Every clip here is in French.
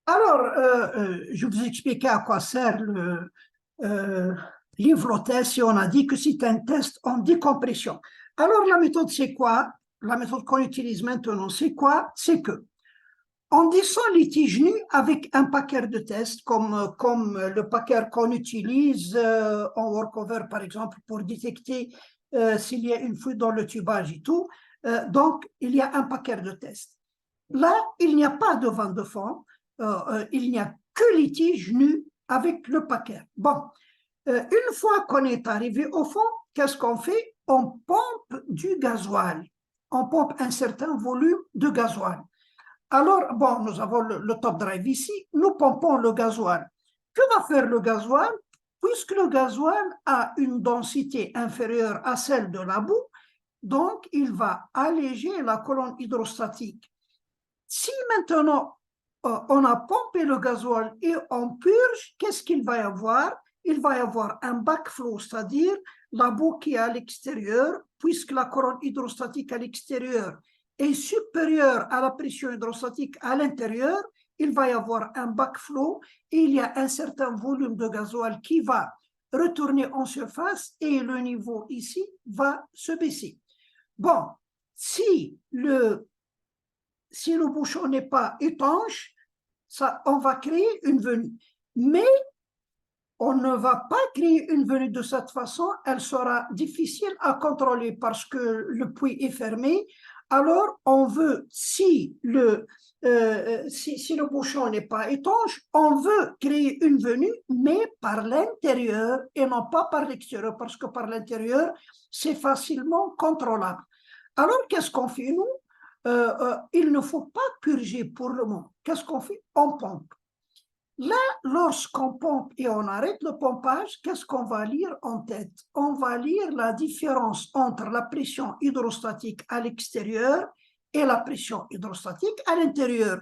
Alors, je vous expliquais à quoi sert euh, l'inflotest et on a dit que c'est un test en décompression. Alors, la méthode, c'est quoi? La méthode qu'on utilise maintenant, c'est quoi? C'est que on descend les tiges nues avec un paquet de tests, comme le paquet qu'on utilise en workover, par exemple, pour détecter s'il y a une fuite dans le tubage et tout. Donc, il y a un paquet de tests. Là, il n'y a pas de vent de fond, il n'y a que les tiges nues avec le paquet. Bon, une fois qu'on est arrivé au fond, qu'est-ce qu'on fait? On pompe du gasoil. On pompe un certain volume de gasoil. Alors, bon, nous avons le top drive ici, nous pompons le gasoil. Que va faire le gasoil? Puisque le gasoil a une densité inférieure à celle de la boue, donc il va alléger la colonne hydrostatique. Si maintenant on a pompé le gasoil et on purge, qu'est-ce qu'il va y avoir? Il va y avoir un backflow, c'est-à-dire la boue qui est à l'extérieur, puisque la colonne hydrostatique à l'extérieur est supérieure à la pression hydrostatique à l'intérieur, il va y avoir un backflow et il y a un certain volume de gasoil qui va retourner en surface et le niveau ici va se baisser. Bon, si le bouchon n'est pas étanche, ça, on va créer une venue. Mais on ne va pas créer une venue de cette façon, elle sera difficile à contrôler parce que le puits est fermé. Alors, on veut, si le bouchon n'est pas étanche, on veut créer une venue, mais par l'intérieur et non pas par l'extérieur, parce que par l'intérieur, c'est facilement contrôlable. Alors, qu'est-ce qu'on fait, nous? Il ne faut pas purger pour le moment. Qu'est-ce qu'on fait? On pompe. Là, lorsqu'on pompe et on arrête le pompage, qu'est-ce qu'on va lire en tête? On va lire la différence entre la pression hydrostatique à l'extérieur et la pression hydrostatique à l'intérieur.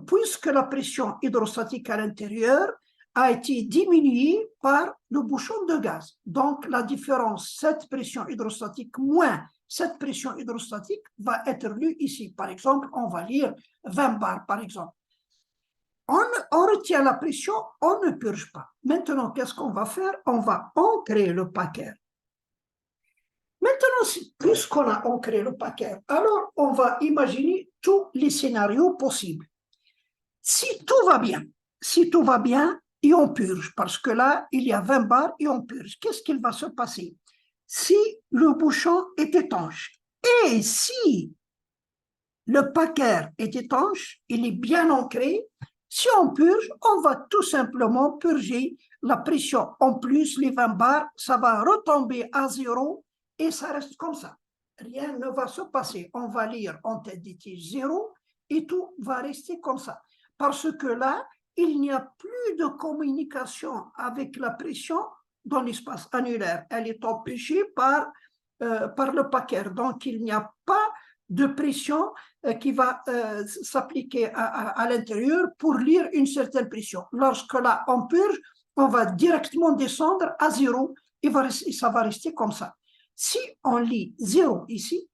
Puisque la pression hydrostatique à l'intérieur a été diminuée par le bouchon de gaz. Donc, la différence, cette pression hydrostatique moins cette pression hydrostatique va être lue ici. Par exemple, on va lire 20 bars, par exemple. On retient la pression, on ne purge pas. Maintenant, qu'est-ce qu'on va faire? On va ancrer le paquet. Maintenant, puisqu'on a ancré le paquet, alors on va imaginer tous les scénarios possibles. Si tout va bien, et on purge, parce que là, il y a 20 bars et on purge, qu'est-ce qu'il va se passer? Si le bouchon est étanche et si le paquet est étanche, il est bien ancré, si on purge, on va tout simplement purger la pression. En plus, les 20 bars, ça va retomber à zéro et ça reste comme ça. Rien ne va se passer. On va lire en tête des tiges zéro et tout va rester comme ça. Parce que là, il n'y a plus de communication avec la pression dans l'espace annulaire. Elle est empêchée par le paquet. Donc, il n'y a pas de pression qui va s'appliquer à l'intérieur pour lire une certaine pression. Lorsque là, on purge, on va directement descendre à zéro et ça va rester comme ça. Si on lit zéro ici,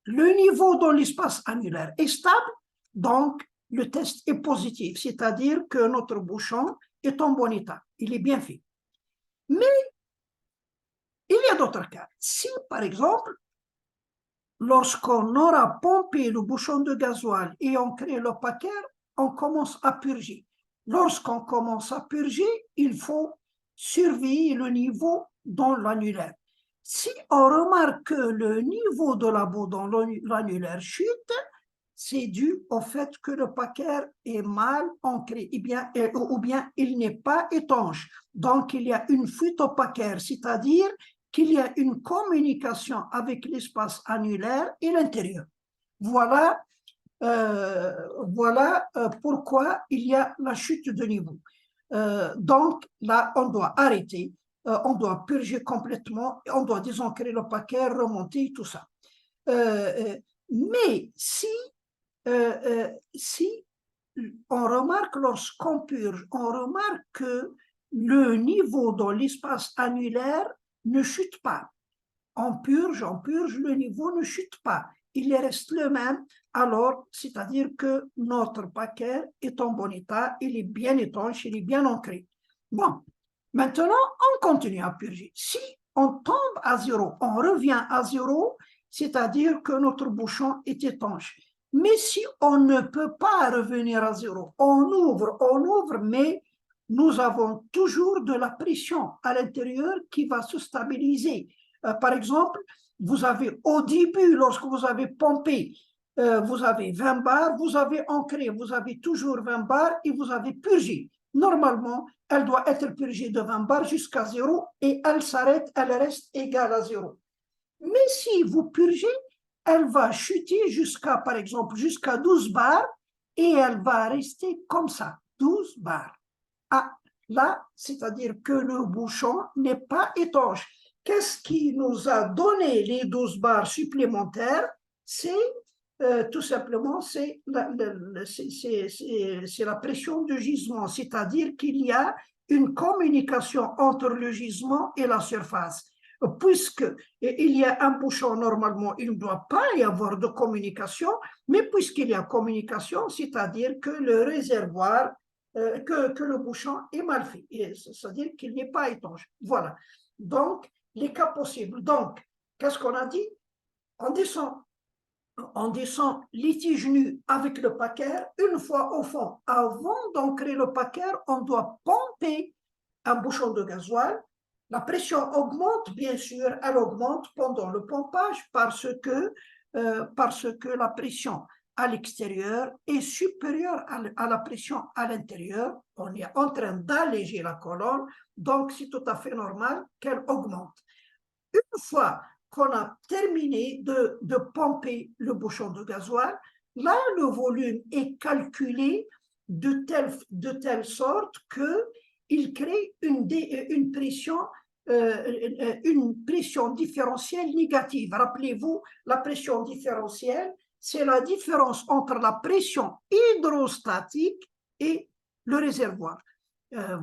le niveau dans l'espace annulaire est stable, donc le test est positif, c'est-à-dire que notre bouchon est en bon état, il est bien fait. Mais il y a d'autres cas. Si, par exemple, lorsqu'on aura pompé le bouchon de gasoil et on crée le paquet, on commence à purger. Lorsqu'on commence à purger, il faut surveiller le niveau dans l'annulaire. Si on remarque que le niveau de la boue dans l'annulaire chute, c'est dû au fait que le paquet est mal ancré ou bien il n'est pas étanche. Donc, il y a une fuite au paquet, c'est-à-dire qu'il y a une communication avec l'espace annulaire et l'intérieur. Voilà, pourquoi il y a la chute de niveau. Donc, là, on doit arrêter, on doit purger complètement, on doit désancrer le paquet, remonter, tout ça. Mais si on remarque lorsqu'on purge, on remarque que le niveau dans l'espace annulaire ne chute pas. On purge, le niveau ne chute pas. Il reste le même alors c'est-à-dire que notre paquet est en bon état, il est bien étanche, il est bien ancré. Bon, maintenant, on continue à purger. Si on tombe à zéro, on revient à zéro, c'est-à-dire que notre bouchon est étanche. Mais si on ne peut pas revenir à zéro, on ouvre, mais nous avons toujours de la pression à l'intérieur qui va se stabiliser. Par exemple, vous avez au début, lorsque vous avez pompé, vous avez 20 bars, vous avez ancré, vous avez toujours 20 bars et vous avez purgé. Normalement, elle doit être purgée de 20 bars jusqu'à zéro et elle s'arrête, elle reste égale à zéro. Mais si vous purgez, elle va chuter jusqu'à, par exemple, jusqu'à 12 bars et elle va rester comme ça, 12 bars. Ah, là, c'est-à-dire que le bouchon n'est pas étanche. Qu'est-ce qui nous a donné les 12 bars supplémentaires? C'est tout simplement c'est la pression du gisement, c'est-à-dire qu'il y a une communication entre le gisement et la surface. Puisqu'il y a un bouchon, normalement, il ne doit pas y avoir de communication, mais puisqu'il y a communication, c'est-à-dire que le réservoir, que le bouchon est mal fait, c'est-à-dire qu'il n'est pas étanche. Voilà. Donc, les cas possibles. Donc, qu'est-ce qu'on a dit? On descend les tiges nues avec le paquet. Une fois au fond, avant d'ancrer le paquet, on doit pomper un bouchon de gasoil. La pression augmente, bien sûr, elle augmente pendant le pompage parce que la pression à l'extérieur est supérieure à la pression à l'intérieur. On est en train d'alléger la colonne, donc c'est tout à fait normal qu'elle augmente. Une fois qu'on a terminé de pomper le bouchon de gasoil, là, le volume est calculé de telle sorte qu'il crée une pression différentielle négative. Rappelez-vous, la pression différentielle, c'est la différence entre la pression hydrostatique et le réservoir.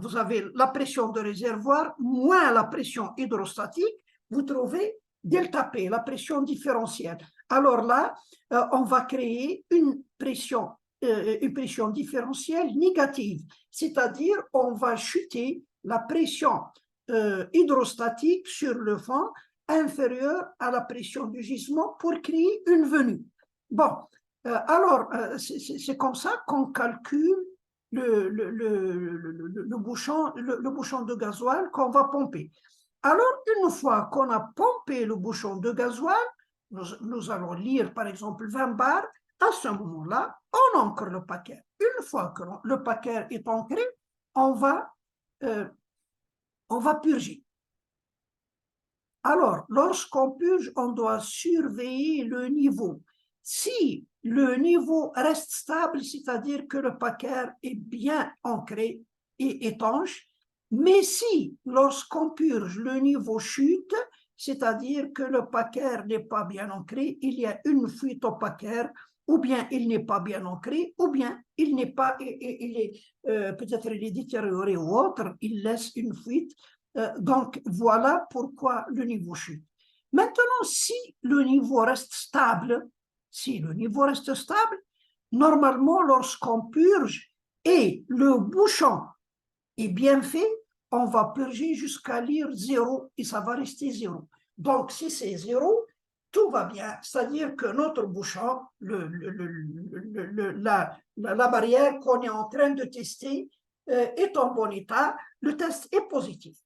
Vous avez la pression de réservoir moins la pression hydrostatique, vous trouvez delta P, la pression différentielle. Alors là, on va créer une pression différentielle négative, c'est-à-dire on va chuter la pression hydrostatique sur le fond inférieure à la pression du gisement pour créer une venue. Bon, alors c'est comme ça qu'on calcule le bouchon de gasoil qu'on va pomper. Alors, une fois qu'on a pompé le bouchon de gasoil, nous allons lire par exemple 20 bars. À ce moment-là, on ancre le paquet. Une fois que le paquet est ancré, on va purger. Alors, lorsqu'on purge, on doit surveiller le niveau. Si le niveau reste stable, c'est-à-dire que le paquet est bien ancré et étanche, mais si, lorsqu'on purge, le niveau chute, c'est-à-dire que le paquet n'est pas bien ancré, il y a une fuite au paquet, ou bien il n'est pas bien ancré, ou bien il n'est pas, peut-être il est détérioré ou autre, il laisse une fuite. Donc, voilà pourquoi le niveau chute. Maintenant, si le niveau reste stable, normalement, lorsqu'on purge et le bouchon est bien fait, on va purger jusqu'à lire 0 et ça va rester 0. Donc, si c'est 0, tout va bien. C'est-à-dire que notre bouchon, la barrière qu'on est en train de tester est en bon état, le test est positif.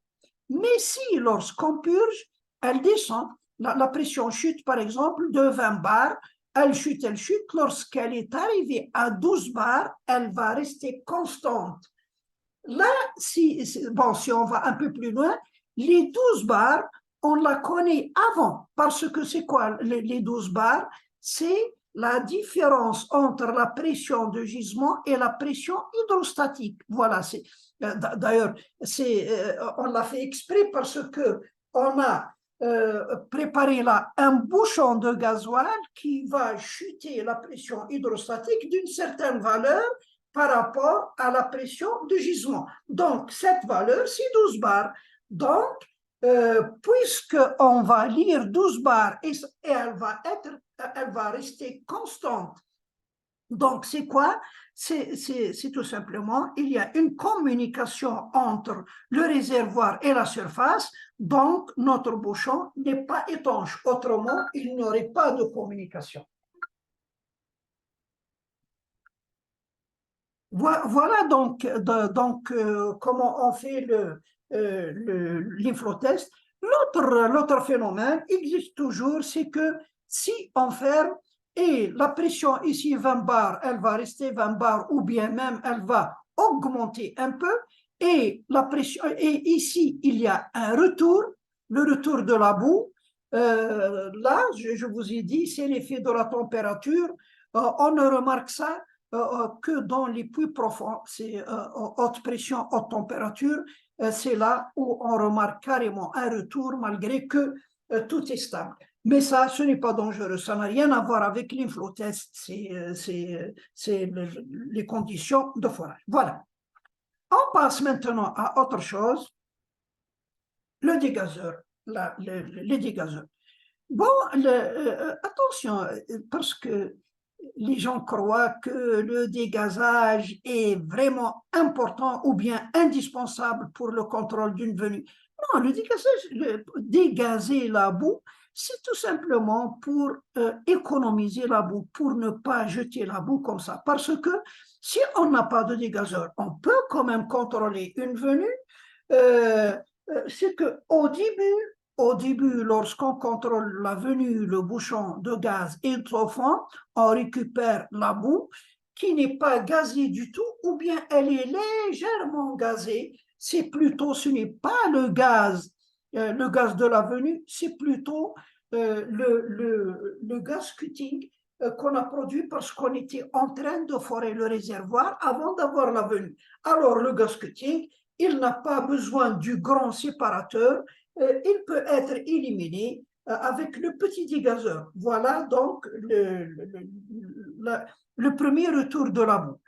Mais si, lorsqu'on purge, elle descend, la pression chute, par exemple, de 20 bars, elle chute. Lorsqu'elle est arrivée à 12 bars, elle va rester constante. Là, si on va un peu plus loin, les 12 bars, on la connaît avant, parce que c'est quoi les 12 bars? C'est la différence entre la pression de gisement et la pression hydrostatique. Voilà, d'ailleurs, on l'a fait exprès parce que on a préparé là un bouchon de gasoil qui va chuter la pression hydrostatique d'une certaine valeur par rapport à la pression de gisement. Donc, cette valeur, c'est 12 bars. Donc, puisqu'on va lire 12 bars et elle va rester constante Donc, c'est quoi? C'est tout simplement, il y a une communication entre le réservoir et la surface, donc notre bouchon n'est pas étanche. Autrement, il n'y aurait pas de communication. Voilà donc, comment on fait l'inflotest. L'autre phénomène existe toujours, c'est que si on ferme et la pression ici 20 bars, elle va rester 20 bars ou bien même elle va augmenter un peu et la pression et ici il y a un retour, le retour de la boue. Là, je vous ai dit, c'est l'effet de la température. On ne remarque ça que dans les puits profonds, c'est haute pression, haute température, c'est là où on remarque carrément un retour malgré que tout est stable. Mais ça, ce n'est pas dangereux, ça n'a rien à voir avec l'inflotest, c'est les conditions de forage. Voilà. On passe maintenant à autre chose, le dégazeur, les dégazeurs. Bon, attention, parce que les gens croient que le dégazage est vraiment important ou bien indispensable pour le contrôle d'une venue. Non, le dégazage, dégazer la boue, c'est tout simplement pour économiser la boue, pour ne pas jeter la boue comme ça. Parce que si on n'a pas de dégazeur, on peut quand même contrôler une venue. Euh, c'est qu'au début, lorsqu'on contrôle la venue, le bouchon de gaz est trop fond, on récupère la boue qui n'est pas gazée du tout ou bien elle est légèrement gazée. C'est plutôt, ce n'est pas le gaz de la venue, c'est plutôt le gaz cutting qu'on a produit parce qu'on était en train de forer le réservoir avant d'avoir la venue. Alors, le gaz cutting, il n'a pas besoin du grand séparateur, il peut être éliminé avec le petit dégazeur. Voilà donc le premier retour de la boue.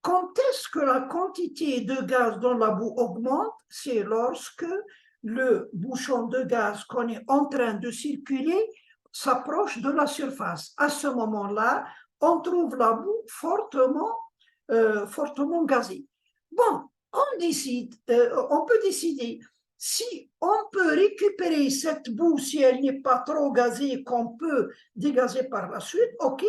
Quand est-ce que la quantité de gaz dans la boue augmente? C'est lorsque le bouchon de gaz qu'on est en train de circuler s'approche de la surface. À ce moment-là, on trouve la boue fortement gazée. Bon, on peut décider si on peut récupérer cette boue, si elle n'est pas trop gazée, qu'on peut dégazer par la suite, ok.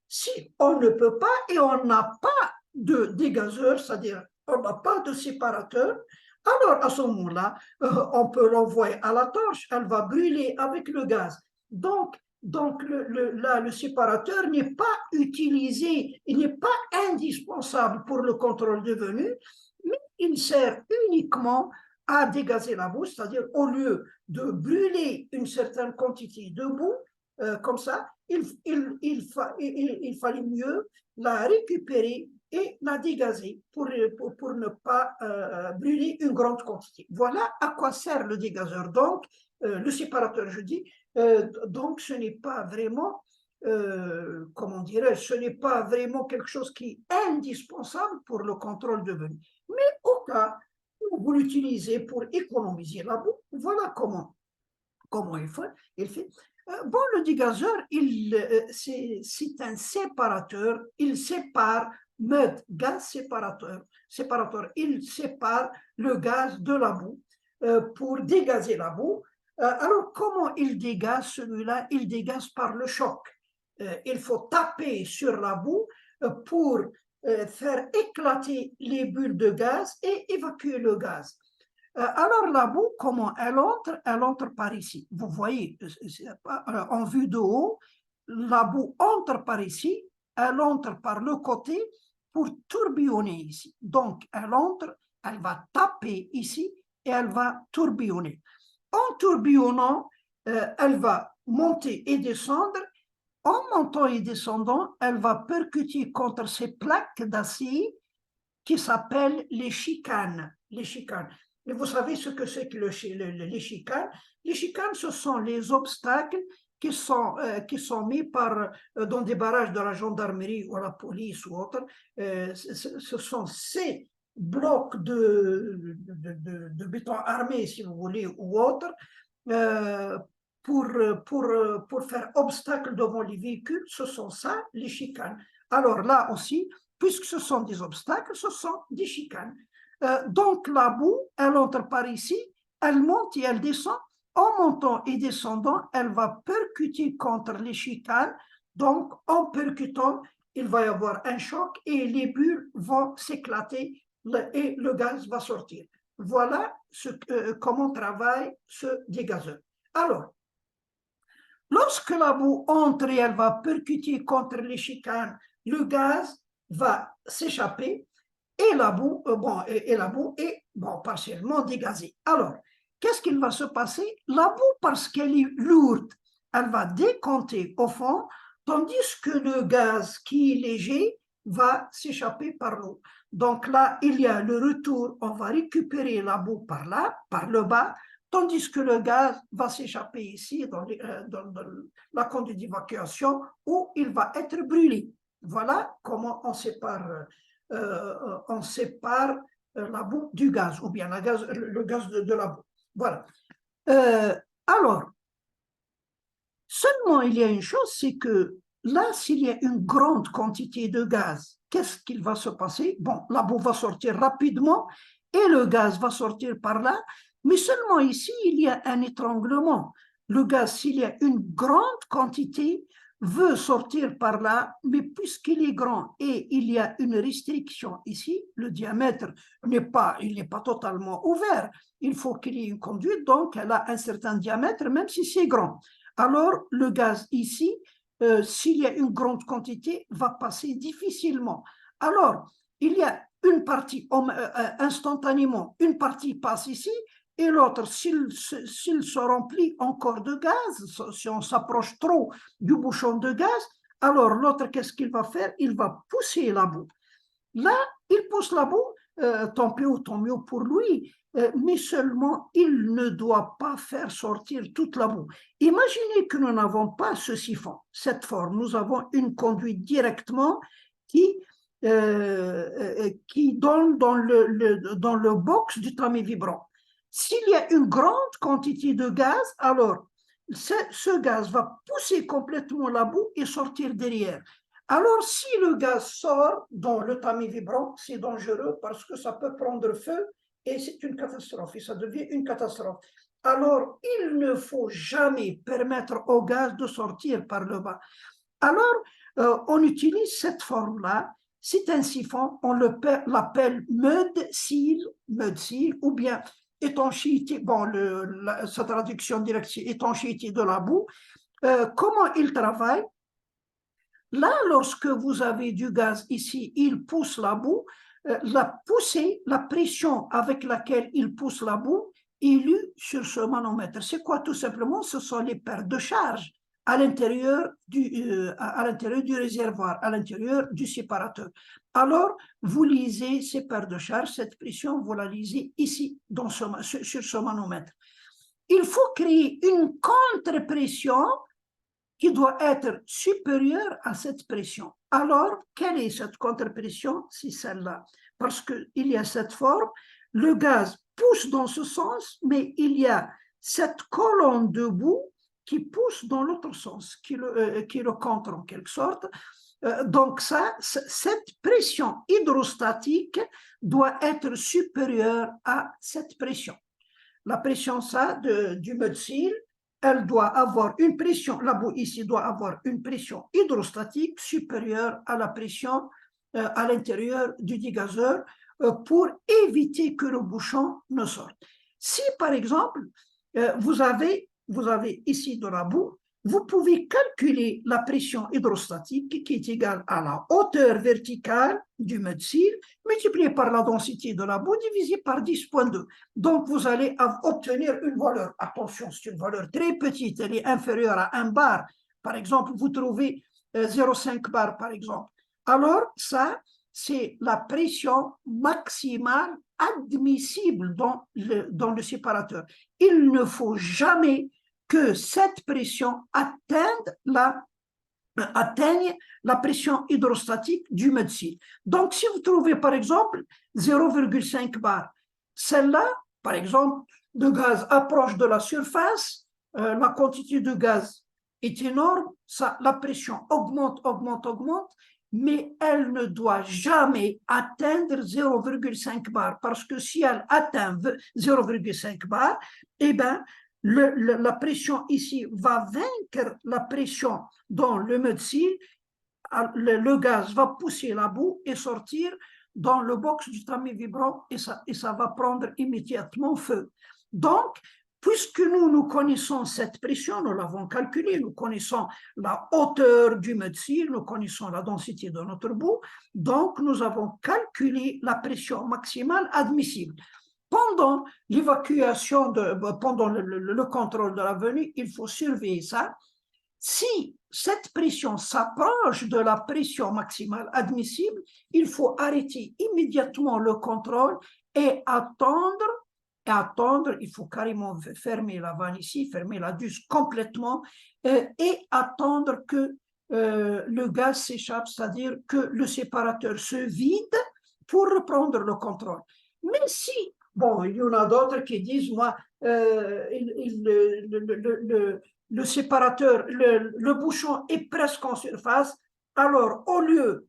Si on ne peut pas et on n'a pas de dégazeur, c'est-à-dire on n'a pas de séparateur, alors à ce moment-là, on peut l'envoyer à la torche, elle va brûler avec le gaz. Donc le séparateur n'est pas utilisé, il n'est pas indispensable pour le contrôle de venue, mais il sert uniquement à dégazer la boue, c'est-à-dire au lieu de brûler une certaine quantité de boue, comme ça, il fallait mieux la récupérer et la dégazer pour ne pas brûler une grande quantité. Voilà à quoi sert le dégazeur. Donc, le séparateur, je dis, donc ce n'est pas vraiment, comment dirais-je, ce n'est pas vraiment quelque chose qui est indispensable pour le contrôle de venue. Mais au cas où vous l'utilisez pour économiser la boue, voilà comment il fait. Bon, le dégazeur, c'est un séparateur, il sépare, mode gaz séparateur, il sépare le gaz de la boue pour dégazer la boue. Alors, comment il dégaze celui-là? Il dégaze par le choc. Il faut taper sur la boue pour faire éclater les bulles de gaz et évacuer le gaz. Alors la boue, comment elle entre? Elle entre par ici. Vous voyez, en vue de haut, la boue entre par ici, elle entre par le côté pour tourbillonner ici. Donc, elle entre, elle va taper ici et elle va tourbillonner. En tourbillonnant, elle va monter et descendre. En montant et descendant, elle va percuter contre ces plaques d'acier qui s'appellent les chicanes. Les chicanes. Et vous savez ce que c'est que les chicanes? Les chicanes, ce sont les obstacles qui sont mis dans des barrages de la gendarmerie ou la police ou autre. Ce sont ces blocs de béton armé, si vous voulez, ou autre, euh, pour faire obstacle devant les véhicules. Ce sont ça, les chicanes. Alors là aussi, puisque ce sont des obstacles, ce sont des chicanes. Donc la boue, elle entre par ici, elle monte et elle descend. En montant et descendant, elle va percuter contre les chicanes. Donc en percutant, il va y avoir un choc et les bulles vont s'éclater et le gaz va sortir. Voilà comment travaille ce dégazeur. Alors, lorsque la boue entre et elle va percuter contre les chicanes, le gaz va s'échapper et la boue, est partiellement dégazée. Alors, qu'est-ce qu'il va se passer? La boue, parce qu'elle est lourde, elle va décompter au fond, tandis que le gaz qui est léger va s'échapper par l'eau. Donc là, il y a le retour, on va récupérer la boue par là, par le bas, tandis que le gaz va s'échapper ici dans la conduite d'évacuation où il va être brûlé. Voilà comment on sépare la boue du gaz, ou bien le gaz de la boue. Voilà. Alors, seulement il y a une chose, c'est que là, s'il y a une grande quantité de gaz, qu'est-ce qu'il va se passer? Bon, la boue va sortir rapidement et le gaz va sortir par là, mais seulement ici, il y a un étranglement. Le gaz, s'il y a une grande quantité, veut sortir par là, mais puisqu'il est grand et il y a une restriction ici, le diamètre n'est pas totalement ouvert, il faut qu'il y ait une conduite, donc elle a un certain diamètre, même si c'est grand. Alors, le gaz ici, s'il y a une grande quantité, va passer difficilement. Alors, il y a une partie, instantanément, une partie passe ici, et l'autre, s'il se remplit encore de gaz, si on s'approche trop du bouchon de gaz, alors l'autre, qu'est-ce qu'il va faire? Il va pousser la boue. Là, il pousse la boue, tant pis ou tant mieux pour lui, mais seulement il ne doit pas faire sortir toute la boue. Imaginez que nous n'avons pas ce siphon, cette forme. Nous avons une conduite directement qui donne dans le box du tamis vibrant. S'il y a une grande quantité de gaz, alors ce gaz va pousser complètement la boue et sortir derrière. Alors, si le gaz sort dans le tamis vibrant, c'est dangereux parce que ça peut prendre feu et c'est une catastrophe, et ça devient une catastrophe. Alors, il ne faut jamais permettre au gaz de sortir par le bas. Alors, on utilise cette forme-là. C'est un siphon, on l'appelle mud seal, ou bien étanchéité, sa traduction directe, c'est étanchéité de la boue. Comment il travaille? Là, lorsque vous avez du gaz ici, il pousse la boue, la poussée, la pression avec laquelle il pousse la boue est lue sur ce manomètre. C'est quoi? Tout simplement, ce sont les pertes de charge à l'intérieur du réservoir, à l'intérieur du séparateur. Alors, vous lisez ces pertes de charge, cette pression, vous la lisez ici, sur ce manomètre. Il faut créer une contre-pression qui doit être supérieure à cette pression. Alors, quelle est cette contre-pression? C'est celle-là. Parce qu'il y a cette forme, le gaz pousse dans ce sens, mais il y a cette colonne de boue qui pousse dans l'autre sens, qui est le contre en quelque sorte. Donc cette pression hydrostatique doit être supérieure à cette pression. La pression du mud seal, elle doit avoir une pression, la boue ici doit avoir une pression hydrostatique supérieure à la pression à l'intérieur du dégazeur pour éviter que le bouchon ne sorte. Si par exemple, vous avez ici de la boue, vous pouvez calculer la pression hydrostatique qui est égale à la hauteur verticale du mud seal multipliée par la densité de la boue divisée par 10,2. Donc, vous allez obtenir une valeur. Attention, c'est une valeur très petite, elle est inférieure à 1 bar. Par exemple, vous trouvez 0,5 bar, par exemple. Alors, ça, c'est la pression maximale admissible dans le séparateur. Il ne faut jamais que cette pression atteigne la pression hydrostatique du mud seal. Donc, si vous trouvez par exemple 0,5 bar, celle-là, par exemple, le gaz approche de la surface, la quantité de gaz est énorme, la pression augmente, mais elle ne doit jamais atteindre 0,5 bar, parce que si elle atteint 0,5 bar, eh ben, la pression ici va vaincre la pression dans le médecin, le gaz va pousser la boue et sortir dans le box du tamis vibrant et ça va prendre immédiatement feu. Donc, puisque nous connaissons cette pression, nous l'avons calculée, nous connaissons la hauteur du médecin, nous connaissons la densité de notre boue, donc nous avons calculé la pression maximale admissible. Pendant l'évacuation, pendant le contrôle de la venue, il faut surveiller ça. Si cette pression s'approche de la pression maximale admissible, il faut arrêter immédiatement le contrôle et attendre, il faut carrément fermer la vanne ici, fermer la douche complètement et attendre que le gaz s'échappe, c'est-à-dire que le séparateur se vide pour reprendre le contrôle. Mais si, bon, il y en a d'autres qui disent, moi, le séparateur, le bouchon est presque en surface, alors au lieu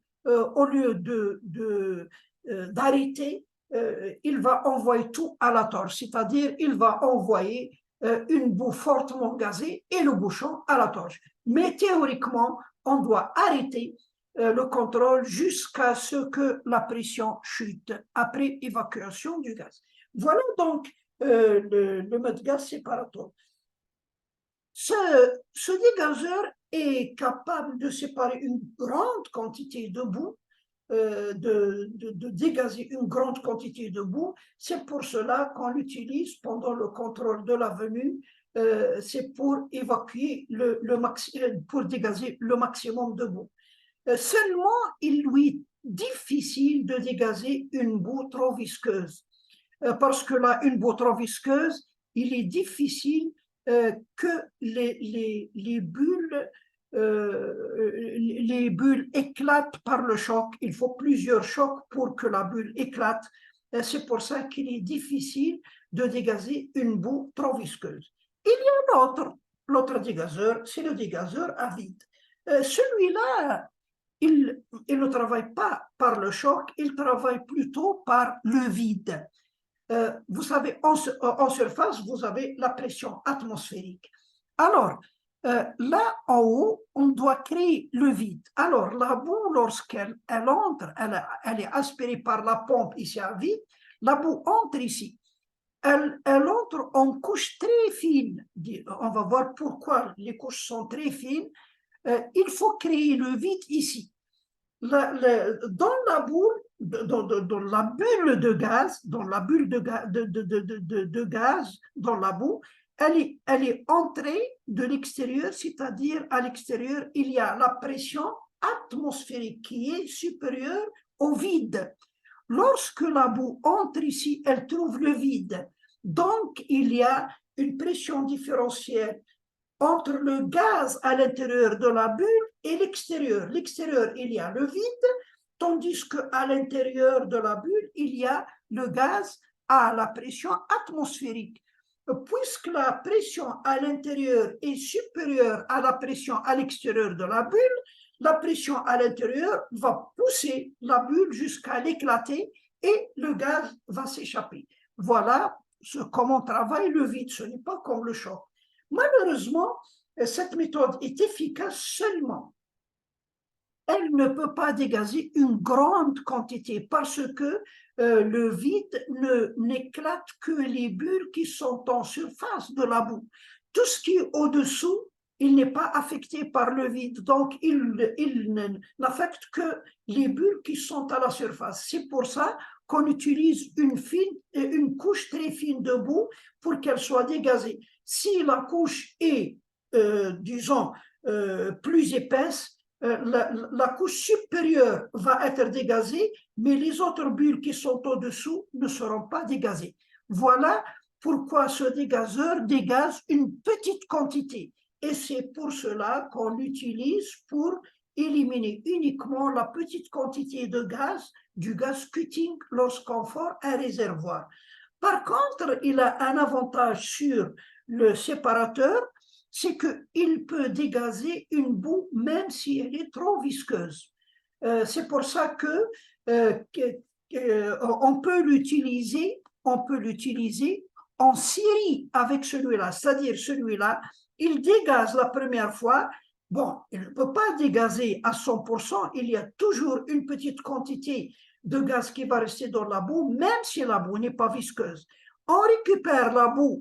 d'arrêter, il va envoyer tout à la torche, c'est-à-dire il va envoyer une boue fortement gazée et le bouchon à la torche. Mais théoriquement, on doit arrêter le contrôle jusqu'à ce que la pression chute après évacuation du gaz. Voilà donc le mode gaz séparateur. Ce dégazeur est capable de séparer une grande quantité de boue, de dégazer une grande quantité de boue. C'est pour cela qu'on l'utilise pendant le contrôle de la venue. C'est pour évacuer pour dégazer le maximum de boue. Seulement, il lui est difficile de dégazer une boue trop visqueuse. Parce que là, une boue trop visqueuse, il est difficile que les bulles éclatent par le choc. Il faut plusieurs chocs pour que la bulle éclate. C'est pour ça qu'il est difficile de dégazer une boue trop visqueuse. Il y a l'autre dégazeur, c'est le dégazeur à vide. Celui-là, il ne travaille pas par le choc, il travaille plutôt par le vide. Vous savez, en surface, vous avez la pression atmosphérique. Alors, là en haut, on doit créer le vide. Alors, la boue, lorsqu'elle entre, elle est aspirée par la pompe ici à vide, la boue entre ici. Elle entre en couches très fines. On va voir pourquoi les couches sont très fines. Il faut créer le vide ici. Dans la boule, dans la bulle de gaz, dans la bulle de gaz, dans la boue, elle est entrée de l'extérieur, c'est-à-dire à l'extérieur, il y a la pression atmosphérique qui est supérieure au vide. Lorsque la boue entre ici, elle trouve le vide. Donc, il y a une pression différentielle entre le gaz à l'intérieur de la bulle et l'extérieur. L'extérieur, il y a le vide, tandis qu'à l'intérieur de la bulle, il y a le gaz à la pression atmosphérique. Puisque la pression à l'intérieur est supérieure à la pression à l'extérieur de la bulle, la pression à l'intérieur va pousser la bulle jusqu'à l'éclater et le gaz va s'échapper. Voilà comment travaille le vide, ce n'est pas comme le choc. Malheureusement, cette méthode est efficace seulement. Elle ne peut pas dégager une grande quantité parce que le vide n'éclate que les bulles qui sont en surface de la boue. Tout ce qui est au-dessous, il n'est pas affecté par le vide, donc il n'affecte que les bulles qui sont à la surface. C'est pour ça qu'on utilise une couche très fine de boue pour qu'elle soit dégazée. Si la couche est, disons, plus épaisse, la couche supérieure va être dégazée, mais les autres bulles qui sont au-dessous ne seront pas dégazées. Voilà pourquoi ce dégazeur dégaze une petite quantité. Et c'est pour cela qu'on l'utilise pour éliminer uniquement la petite quantité de gaz, du gaz cutting, lorsqu'on forme un réservoir. Par contre, il a un avantage sur le séparateur, c'est qu'il peut dégazer une boue même si elle est trop visqueuse. C'est pour ça on peut l'utiliser en série avec celui-là. C'est-à-dire celui-là, il dégaze la première fois. Bon, il ne peut pas dégazer à 100%, il y a toujours une petite quantité de gaz qui va rester dans la boue, même si la boue n'est pas visqueuse. On récupère la boue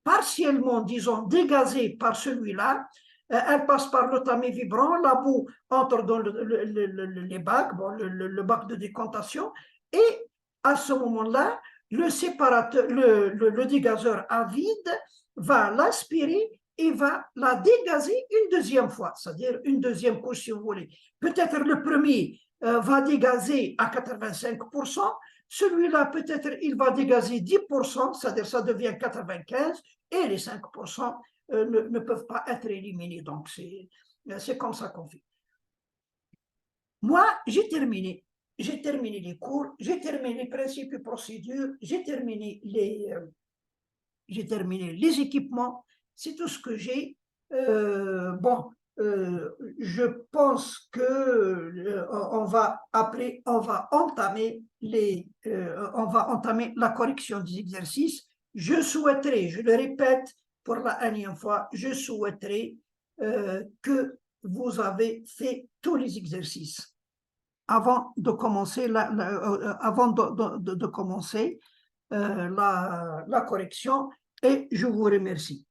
partiellement, disons, dégazée par celui-là, elle passe par le tamis vibrant, la boue entre dans les bacs, bon, le bac de décantation, et à ce moment-là, le séparateur, le dégazeur à vide va l'aspirer et va la dégazer une deuxième fois, c'est-à-dire une deuxième couche si vous voulez. Peut-être le premier va dégazer à 85%, celui-là peut-être il va dégazer 10%, c'est-à-dire ça devient 95%, et les 5% ne peuvent pas être éliminés. Donc c'est comme ça qu'on fait. Moi, j'ai terminé les cours, j'ai terminé les principes et procédures, j'ai terminé les équipements, c'est tout ce que j'ai. Bon, je pense que on va entamer on va entamer la correction des exercices. Je souhaiterais, je le répète pour la énième fois, je souhaiterais que vous avez fait tous les exercices avant de commencer commencer la correction, et je vous remercie.